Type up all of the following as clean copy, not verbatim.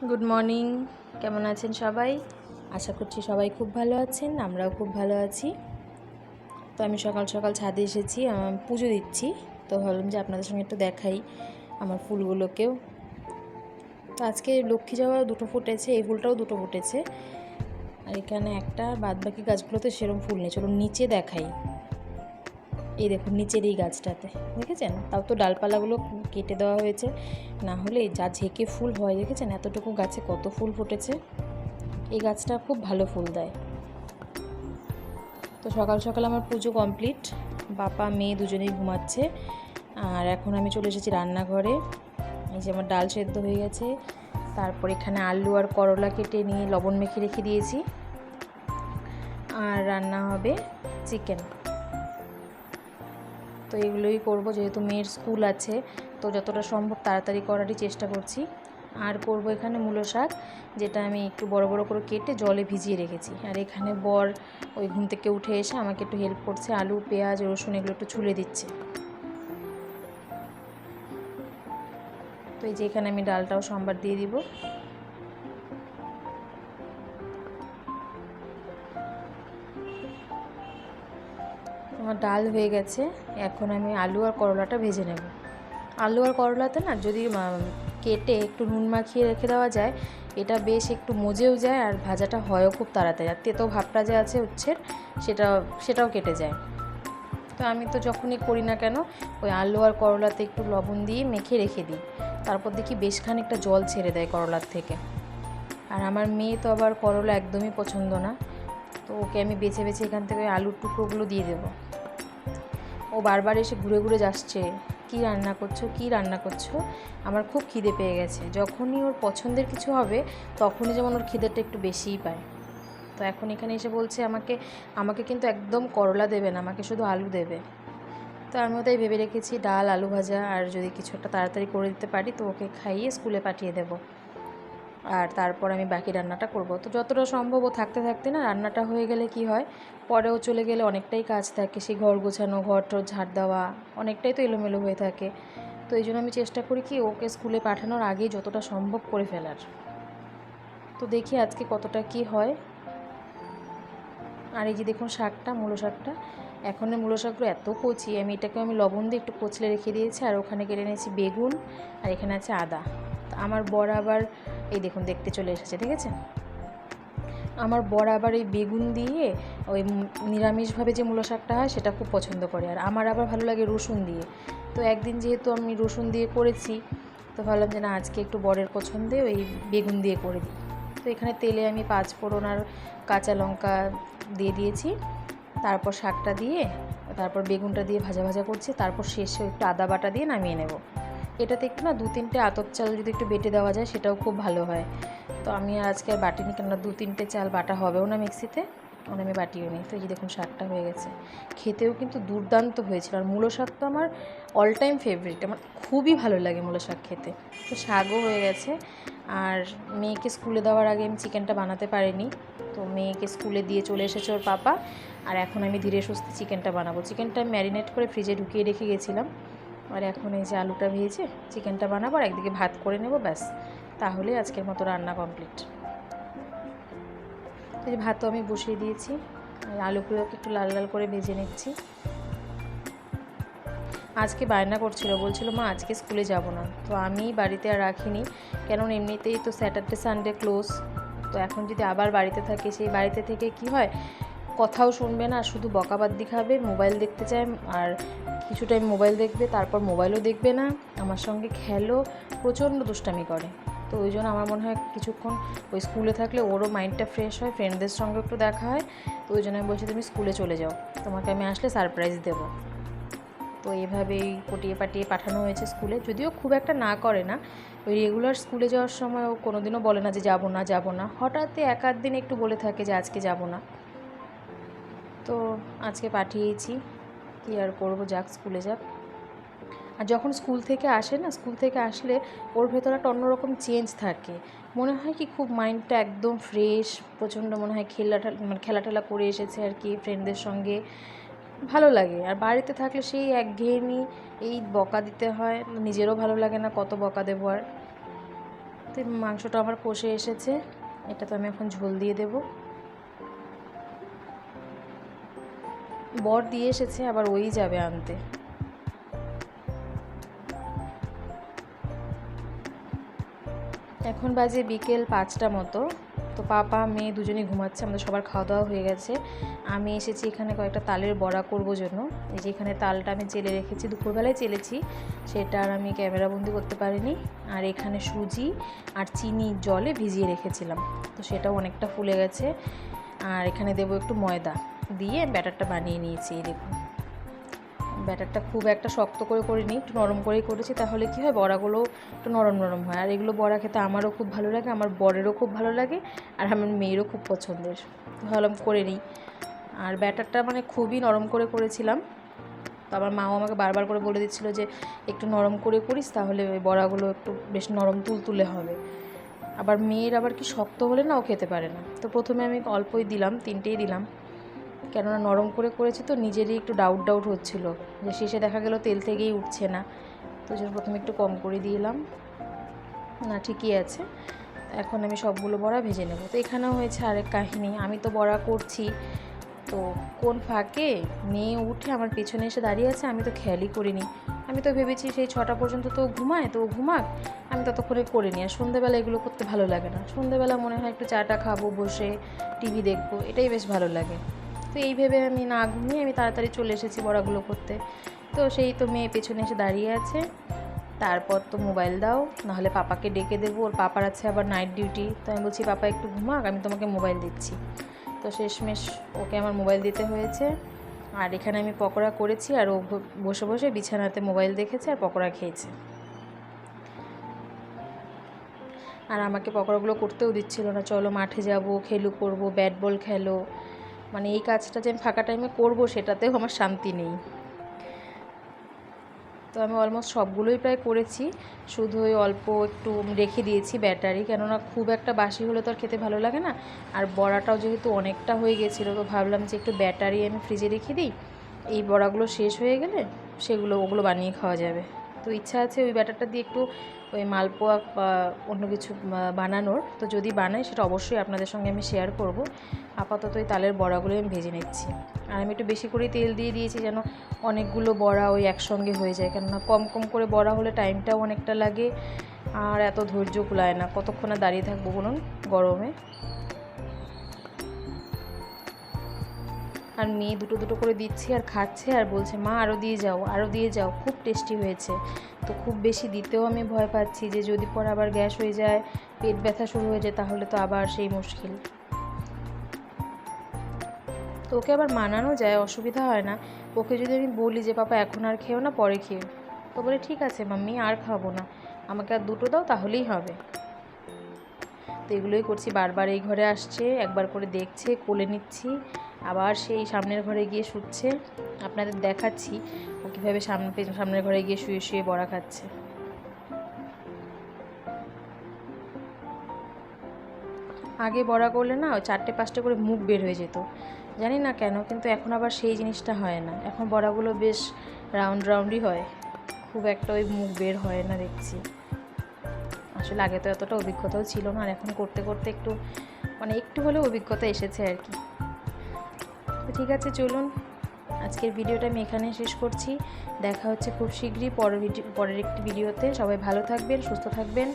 Good morning. কেমন আছেন সবাই? আশা করছি সবাই খুব ভালো আছেন, আমরাও খুব ভালো আছি। তো আমি সকাল সকাল ছাদে এসেছি, পুজো দিচ্ছি। তো ভাবলাম যে আপনাদের সঙ্গে একটু দেখাই আমার ফুলগুলোকেও। তো আজকে লক্ষ্মী জবা দুটো ফুটেছে, এই ফুলটাও দুটো ফুটেছে, আর এখানে একটা, বাদ বাকি গাছগুলোতে সেরকম ফুল নেই। চলুন নিচে দেখাই। এই দেখুন নিচের এই গাছটাতে দেখেছেন, তাও তো ডালপালাগুলো কেটে দেওয়া হয়েছে, না হলে যা ঝেঁকে ফুল হয় দেখেছেন, এতটুকু গাছে কত ফুল ফুটেছে। এই গাছটা খুব ভালো ফুল দেয়। তো সকাল সকাল আমার পুজো কমপ্লিট, বাবা মেয়ে দুজনেই ঘুমাচ্ছে। আর এখন আমি চলে এসেছি রান্নাঘরে। এই যে আমার ডাল সেদ্ধ হয়ে গেছে, তারপর এখানে আলু আর করলা কেটে নিয়ে লবণ মেখে রেখে দিয়েছি, আর রান্না হবে চিকেন। তো এগুলোই করব, যেহেতু মেয়ের স্কুল আছে, তো যতটা সম্ভব তাড়াতাড়ি করারই চেষ্টা করছি। আর করব এখানে মূলো শাক, যেটা আমি একটু বড় বড় করে কেটে জলে ভিজিয়ে রেখেছি। আর এখানে বর ওই ঘুম থেকে উঠে এসে আমাকে একটু হেল্প করছে, আলু পেঁয়াজ রসুন এগুলো একটু ছুলে দিচ্ছে। তো এই যে এখানে আমি ডালটাও সম্বার দিয়ে দিব। আমার ডাল হয়ে গেছে, এখন আমি আলু আর করলাটা ভেজে নেব। আলু আর করলাতে না যদি কেটে একটু নুন মাখিয়ে রেখে দেওয়া যায়, এটা বেশ একটু মজেও যায়, আর ভাজাটা হয়ও খুব তাড়াতাড়ি। আর তেতো ভাবটা যে আছে উচ্ছের, সেটাও কেটে যায়। তো আমি তো যখনই করি না কেন, ওই আলু আর করলাতে একটু লবণ দিয়ে মেখে রেখে দিই, তারপর দেখি বেশ খানিকটা জল ছেড়ে দেয় করলার থেকে। আর আমার মেয়ে তো আবার করলা একদমই পছন্দ না, তো ওকে আমি বেছে বেছে এখান থেকে ওই আলুর টুকরোগুলো দিয়ে দেবো। ও বারবার এসে ঘুরে ঘুরে যাচ্ছে, কী রান্না করছো, কী রান্না করছো। আমার খুব খিদে পেয়ে গেছে। যখনই ওর পছন্দের কিছু হবে, তখনই যেমন ওর খিদেটা একটু বেশিই পায়। তো এখন এখানে এসে বলছে আমাকে আমাকে কিন্তু একদম করলা দেবে না, আমাকে শুধু আলু দেবে। তো আমিও তাই ভেবে রেখেছি ডাল আলু ভাজা, আর যদি কিছু একটা তাড়াতাড়ি করে দিতে পারি তো ওকে খাইয়ে স্কুলে পাঠিয়ে দেব। আর তারপর আমি বাকি রান্নাটা করব। তো যতটা সম্ভব ও থাকতে থাকতে না রান্নাটা হয়ে গেলে কি হয়, পরেও চলে গেলে অনেকটাই কাজ থাকে, সেই ঘর গোছানো, ঘর টর ঝাড় দেওয়া, অনেকটাই তো এলোমেলো হয়ে থাকে। তো এই জন্য আমি চেষ্টা করি কি ওকে স্কুলে পাঠানোর আগেই যতটা সম্ভব করে ফেলার। তো দেখি আজকে কতটা কি হয়। আর এই যে দেখুন শাকটা, মূলো শাকটা, এখন মূলো শাকগুলো এত কচি, আমি লবণ দিয়ে একটু কচলে রেখে দিয়েছি। আর ওখানে কেটে নিয়েছি বেগুন, আর এখানে আছে আদা। আমার বর আবার এই দেখুন দেখতে চলে এসেছে, দেখেছেন? আমার বর আবার এই বেগুন দিয়ে ওই নিরামিষভাবে যে মূলো শাকটা হয় সেটা খুব পছন্দ করে, আর আমার আবার ভালো লাগে রসুন দিয়ে। তো একদিন যেহেতু আমি রসুন দিয়ে করেছি, তো ভাবলাম যে না আজকে একটু বরের পছন্দে ওই বেগুন দিয়ে করে দিই। তো এখানে তেলে আমি 5 ফোড়ন আর কাঁচা লঙ্কা দিয়ে দিয়েছি, তারপর শাকটা দিয়ে, তারপর বেগুনটা দিয়ে ভাজা ভাজা করছি, তারপর শেষে একটু আদা বাটা দিয়ে নামিয়ে নেব। এটাতে একটু না 2-3টে আতপ চাল যদি একটু বেটে দেওয়া যায় সেটাও খুব ভালো হয়। তো আমি আজকে আর বাটিনি, কেননা 2-3টে চাল বাটা হবেও না মিক্সিতে, আর আমি বাটিও নি। তো এই যে দেখুন শাকটা হয়ে গেছে, খেতেও কিন্তু দুর্দান্ত হয়েছিল। আর মূলো শাক তো আমার অল টাইম ফেভারিট, আমার খুবই ভালো লাগে মূলো শাক খেতে। তো শাকও হয়ে গেছে। আর মেয়েকে স্কুলে দেওয়ার আগে আমি চিকেনটা বানাতে পারিনি, তো মেয়েকে স্কুলে দিয়ে চলে এসেছে ওর পাপা। আর এখন আমি ধীরে সুস্থে চিকেনটা বানাবো। চিকেনটা ম্যারিনেট করে ফ্রিজে ঢুকিয়ে রেখে গেছিলাম, আর এখন এই যে আলুটা ভেজে চিকেনটা বানাবো, আর একদিকে ভাত করে নেব, ব্যাস তাহলে আজকের মতো রান্না কমপ্লিট। তো এই ভাতও আমি বসিয়ে দিয়েছি, আর আলুগুলোকে একটু লাল লাল করে ভেজে নিচ্ছি। আজকে বায়না করছিল, বলছিল মা আজকে স্কুলে যাব না। তো আমি বাড়িতে আর রাখিনি, কেননা এমনিতেই তো স্যাটারডে সানডে ক্লোজ। তো এখন যদি আবার বাড়িতে থাকে, সেই বাড়িতে থেকে কি হয়, কথাও শুনবে না, শুধু বকাবাদ্দি খাবে, মোবাইল দেখতে চায়। আর কিছু টাইম মোবাইল দেখবে, তারপর মোবাইলও দেখবে না, আমার সঙ্গে খেলো, প্রচণ্ড দুষ্টামি করে। তো ওই জন্য আমার মনে হয় কিছুক্ষণ ওই স্কুলে থাকলে ওরও মাইন্ডটা ফ্রেশ হয়, ফ্রেন্ডদের সঙ্গে একটু দেখা হয়। তো ওই জন্য আমি বলছি তুমি স্কুলে চলে যাও, তোমাকে আমি আসলে সারপ্রাইজ দেবো। তো এইভাবেই পটিয়ে পাটিয়ে পাঠানো হয়েছে স্কুলে, যদিও খুব একটা না করে না। ওই রেগুলার স্কুলে যাওয়ার সময় ও কোনো দিনও বলে না যে যাবো না যাবো না, হঠাৎ এক আধ দিন একটু বলে থাকে যে আজকে যাবো না। তো আজকে পাঠিয়েছি, কী আর করবো, যাক স্কুলে যাক। আর যখন স্কুল থেকে আসে না, স্কুল থেকে আসলে ওর ভেতরে একটা অন্যরকম চেঞ্জ থাকে, মনে হয় কি খুব মাইন্ডটা একদম ফ্রেশ, প্রচণ্ড মনে হয় খেলা টেলা করে এসেছে আর কি ফ্রেন্ডদের সঙ্গে, ভালো লাগে। আর বাড়িতে থাকলে সেই একঘেয়েমি, এই বকা দিতে হয়, নিজেরও ভালো লাগে না, কত বকা দেবো আর। তো মাংসটা আমার কষে এসেছে, এটা তো আমি এখন ঝোল দিয়ে দেব। বর দিয়ে এসেছে, আবার ওই যাবে আনতে। এখন বাজে বিকেল 5টা মতো। তো পাপা মেয়ে দুজনেই ঘুমাচ্ছে, আমাদের সবার খাওয়া দাওয়া হয়ে গেছে। আমি এসেছি এখানে কয়েকটা তালের বড়া করব জন্য। এই যে এখানে তালটা আমি চেলে রেখেছি, দুপুরবেলায় চেলেছি, সেটা আর আমি ক্যামেরা বন্দি করতে পারিনি। আর এখানে সুজি আর চিনি জলে ভিজিয়ে রেখেছিলাম, তো সেটাও অনেকটা ফুলে গেছে। আর এখানে দেবো একটু ময়দা দিয়ে ব্যাটারটা বানিয়ে নিয়েছি। এই দেখুন, ব্যাটারটা খুব একটা শক্ত করে করিনি, একটু নরম করেই করেছি, তাহলে কি হয় বড়াগুলো একটু নরম নরম হয়। আর এগুলো বড়া খেতে আমারও খুব ভালো লাগে, আমার বরেরও খুব ভালো লাগে, আর আমার মেয়েরও খুব পছন্দের। ভাবলাম করে নিই। আর ব্যাটারটা মানে খুবই নরম করে করেছিলাম, তো আমার মাও আমাকে বারবার করে বলে দিচ্ছিলো যে একটু নরম করে করিস, তাহলে ওই বড়াগুলো একটু বেশ নরম তুলতুলে হবে। আবার মেয়ের আবার কি শক্ত হলে না ও খেতে পারে না। তো প্রথমে আমি অল্পই দিলাম, 3টেই দিলাম, কেননা নরম করে করেছি তো নিজেরই একটু ডাউট হচ্ছিলো যে শেষে দেখা গেল তেল থেকেই উঠছে না, তো জন্য প্রথমে একটু কম করে দিলাম। না ঠিকই আছে। এখন আমি সবগুলো বড়া ভেজে নেব। তো এখানেও হয়েছে আরেক কাহিনী, আমি তো বড়া করছি, তো কোন ফাঁকে মেয়ে উঠে আমার পেছনে এসে দাঁড়িয়ে আছে, আমি তো খেয়ালই করিনি। আমি তো ভেবেছি সেই 6টা পর্যন্ত তো ঘুমায়, তো ঘুমাক, আমি ততক্ষণে করে নিই। আর সন্ধ্যেবেলা এগুলো করতে ভালো লাগে না, সন্ধ্যেবেলা মনে হয় একটু চাটা খাবো, বসে টিভি দেখবো, এটাই বেশ ভালো লাগে। তো এই ভেবে আমি না ঘুমিয়ে আমি তাড়াতাড়ি চলে এসেছি বড়াগুলো করতে। তো সেই তো মেয়ে পেছনে এসে দাঁড়িয়ে আছে, তারপর তো মোবাইল দাও, নাহলে পাপাকে ডেকে দেবো, ওর পাপার আছে আবার নাইট ডিউটি। তো আমি বলছি পাপা একটু ঘুমাক, আমি তোমাকে মোবাইল দিচ্ছি। তো শেষমেশ ওকে আমার মোবাইল দিতে হয়েছে। আর এখানে আমি পকোড়া করেছি, আর ও বসে বসে বিছানাতে মোবাইল দেখেছে আর পকোড়া খেয়েছে। আর আমাকে পকোড়াগুলো করতেও দিচ্ছিল না, চলো মাঠে যাব, খেলু করবো, ব্যাট বল খেলো, মানে এই কাজটা যে আমি ফাঁকা টাইমে করবো সেটাতেও আমার শান্তি নেই। তো আমি অলমোস্ট সবগুলোই প্রায় করেছি, শুধু ওই অল্প একটু রেখে দিয়েছি ব্যাটারি, কেননা খুব একটা বাসি হলে তো আর খেতে ভালো লাগে না। আর বড়াটাও যেহেতু অনেকটা হয়ে গেছিলো, তো ভাবলাম যে একটু ব্যাটারি আমি ফ্রিজে রেখে দিই, এই বড়াগুলো শেষ হয়ে গেলে ওগুলো বানিয়ে খাওয়া যাবে। তো ইচ্ছা আছে ওই ব্যাটারটা দিয়ে একটু ওই মালপোয়া বা অন্য কিছু বানানোর। তো যদি বানাই সেটা অবশ্যই আপনাদের সঙ্গে আমি শেয়ার করব। আপাতত ওই তালের বড়াগুলো আমি ভেজে নিচ্ছি। আর আমি একটু বেশি করেই তেল দিয়ে দিয়েছি, যেন অনেকগুলো বড়া ওই একসঙ্গে হয়ে যায়, কেননা কম কম করে বড়া হলে টাইমটাও অনেকটা লাগে, আর এত ধৈর্য কুলায় না, কতক্ষণ দাঁড়িয়ে থাকবো বলুন গরমে। আর মেয়ে দুটো করে দিচ্ছি আর খাচ্ছে, আর বলছে মা আরও দিয়ে যাও, আরও দিয়ে যাও, খুব টেস্টি হয়েছে। তো খুব বেশি দিতেও আমি ভয় পাচ্ছি যে যদি পরে আবার গ্যাস হয়ে যায়, পেট ব্যথা শুরু হয়ে যায়, তাহলে তো আবার সেই মুশকিল। তো ওকে আবার মানানো যায়, অসুবিধা হয় না। ওকে যদি আমি বলি যে পাপা এখন আর খেও না, পরে খেও, তো বলে ঠিক আছে মাম্মি আর খাবো না, আমাকে আর 2টো দাও তাহলেই হবে। তো এগুলোই করছি, বারবার এই ঘরে আসছে, একবার করে দেখছে, কোলে নিচ্ছি, আবার সেই সামনের ঘরে গিয়ে শুচ্ছে। আপনাদের দেখাচ্ছি ও কীভাবে সামনের ঘরে গিয়ে শুয়ে শুয়ে বড়া খাচ্ছে। আগে বড়া করলে না 4টে-5টে করে মুখ বের হয়ে যেত, জানি না কেন, কিন্তু এখন আবার সেই জিনিসটা হয় না। এখন বড়াগুলো বেশ রাউন্ডই হয়, খুব একটা ওই মুখ বের হয় না দেখছি। আসলে আগে তো এতটা অভিজ্ঞতাও ছিল না, আর এখন করতে করতে একটু একটু হলেও অভিজ্ঞতা এসেছে আর কি। তো ঠিক আছে, চলুন আজকের ভিডিওটা আমি এখানে শেষ করছি। দেখা হচ্ছে খুব শীঘ্রই পরের একটি ভিডিওতে। সবাই ভালো থাকবেন, সুস্থ থাকবেন।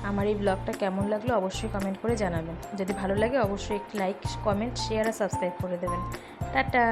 আমার এই ব্লগটা কেমন লাগলো অবশ্যই কমেন্ট করে জানাবেন। যদি ভালো লাগে অবশ্যই একটি লাইক, কমেন্ট, শেয়ার আর সাবস্ক্রাইব করে দেবেন। টাটা।